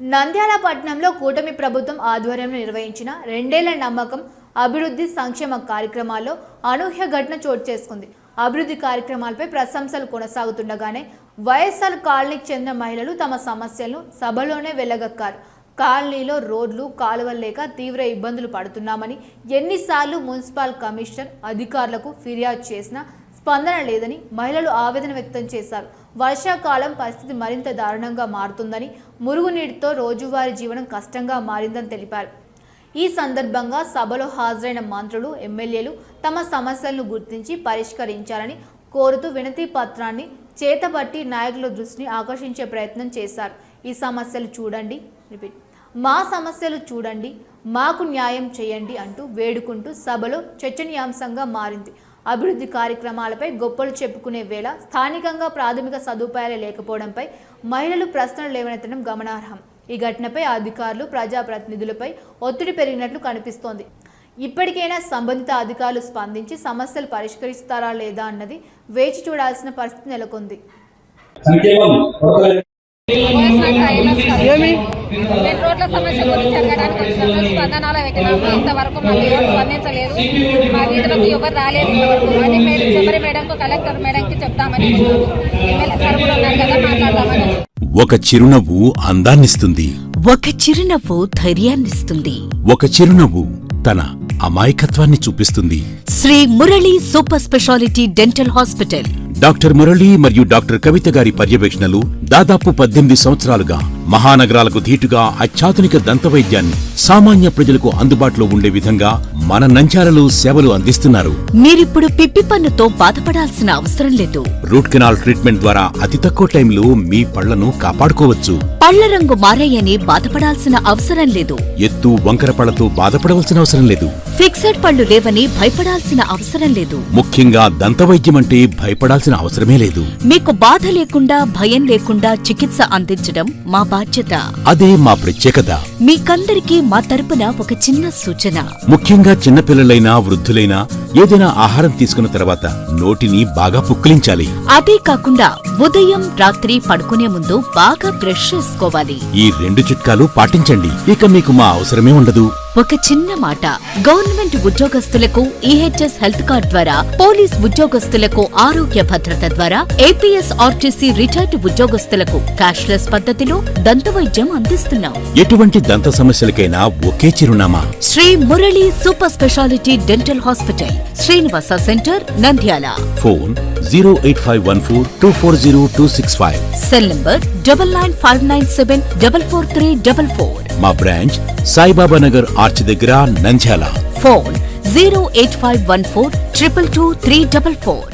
నంద్యాల పట్టణంలో కూటమి ప్రభుత్వం ఆధ్వర్యంలో నిర్వహించిన రెండేళ్ల నమ్మకం అభివృద్ధి సంక్షేమ కార్యక్రమాల్లో అనూహ్య ఘటన చోటు చేసుకుంది. అభివృద్ధి కార్యక్రమాలపై ప్రశంసలు కొనసాగుతుండగానే వైఎస్ఆర్ కాలనీకి చెందిన మహిళలు తమ సమస్యలను సభలోనే వెళ్లగక్కారు. కాలనీలో రోడ్లు కాలువలు లేక తీవ్ర ఇబ్బందులు పడుతున్నామని, ఎన్నిసార్లు మున్సిపల్ కమిషనర్ అధికారులకు ఫిర్యాదు చేసినా స్పందన లేదని మహిళలు ఆవేదన వ్యక్తం చేశారు. వర్షాకాలం పరిస్థితి మరింత దారుణంగా మారుతుందని, మురుగునీటితో రోజువారీ జీవనం కష్టంగా మారిందని తెలిపారు. ఈ సందర్భంగా సభలో హాజరైన మంత్రులు, ఎమ్మెల్యేలు తమ సమస్యలను గుర్తించి పరిష్కరించాలని కోరుతూ వినతి పత్రాన్ని చేతబట్టి నాయకుల దృష్టిని ఆకర్షించే ప్రయత్నం చేశారు. ఈ సమస్యలు చూడండి, మా సమస్యలు చూడండి, మాకు న్యాయం చేయండి అంటూ వేడుకుంటూ సభలో చర్చనీయాంశంగా మారింది. అభివృద్ధి కార్యక్రమాలపై గొప్పలు చెప్పుకునే వేళ స్థానికంగా ప్రాథమిక సదుపాయాలు లేకపోవడంపై మహిళలు ప్రశ్నలు లేవనెత్తడం గమనార్హం. ఈ ఘటనపై అధికారులు, ప్రజాప్రతినిధులపై ఒత్తిడి పెరిగినట్లు కనిపిస్తోంది. ఇప్పటికైనా సంబంధిత అధికారులు స్పందించి సమస్యలు పరిష్కరిస్తారా లేదా అన్నది వేచి చూడాల్సిన పరిస్థితి నెలకొంది. రోడ్ల సమస్య గురించి అడగడానికి వచ్చినప్పుడు స్పందనలో పెట్టినాము. ఇంతవరకు మాకు స్పందించలేదు. మా వీధులకు ఎవరు రాలేదు ఇంతవరకు. అది శబరి మేడంకు, కలెక్టర్ మేడంకి చెప్తామని, ఎమ్మెల్యే సార్ కూడా ఉన్నారు కదా, మాట్లాడదామని. ఒక చిరునవ్వు అందాన్నిస్తుంది, ఒక చిరునవ్వు ధైర్యాన్నిస్తుంది, ఒక చిరునవ్వు తన అమాయకత్వాన్ని చూపిస్తుంది. Sri Murali super speciality dental hospital. Doctor Murali మరియు డాక్టర్ కవిత గారి పర్యవేక్షణలు దాదాపు 18 సంవత్సరాలుగా మహానగరాలకు ధీటుగా అత్యాధునిక దంతవైద్యాన్ని సామాన్య ప్రజలకు అందుబాటులో ఉండే విధంగా మన నంద్యాలలో సేవలు అందిస్తున్నారు. మీరిప్పుడు పిప్పి పన్నుతో బాధపడాల్సిన అవసరం లేదు. రూట్ కెనాల్ ట్రీట్మెంట్ ద్వారా అతి తక్కువ టైంలో మీ పళ్లను కాపాడుకోవచ్చు. పళ్ల రంగు మారాయని బాధపడాల్సిన అవసరం లేదు. ఎత్తు వంకర పళ్లతో బాధపడవలసిన అవసరం లేదు. ఫిక్సెడ్ పళ్లు లేవని భయపడాల్సిన అవసరం లేదు. ముఖ్యంగా దంతవైద్యం అంటే భయపడాల్సిన అవసరమే లేదు. మీకు బాధ లేకుండా, భయం లేకుండా చికిత్స అందించడం మా బాధ్యత. అదే మా ప్రత్యేకత. మీకందరికీ మా తరపున ఒక చిన్న సూచన. ముఖ్యంగా చిన్నపిల్లలైనా, వృద్ధులైనా ఏదైనా ఆహారం తీసుకున్న తర్వాత నోటిని బాగా పుక్కిలించాలి. అదే కాకుండా ఉదయం, రాత్రి పడుకునే ముందు బాగా బ్రష్ చేసుకోవాలి. ఈ 2 చిట్కాలు పాటించండి, ఇక మీకు మా అవసరమే ఉండదు. ఒక చిన్న మాట, గవర్నమెంట్ ఉద్యోగస్తులకు ఈహెచ్ఎస్ హెల్త్ కార్డ్ ద్వారా, పోలీస్ ఉద్యోగస్తులకు ఆరోగ్య భద్రత ద్వారా, ఏపీఎస్ ఆర్టీసీ రిటైర్డ్ ఉద్యోగస్తులకు క్యాష్లెస్ పద్ధతిలో దంతవైద్యం అందిస్తున్నాం. ఎటువంటి దంత సమస్యలకైనా ఒకే చిరునామా, Sri Murali super speciality dental hospital, Srinivasa centre, Nandyal. Phone 08514240265. Cell number 9959744344. మా బ్రాంచ్ సాయిబాబా నగర్ ఆర్చ్ దగ్గర, నంద్యాల. ఫోన్ 08514222344.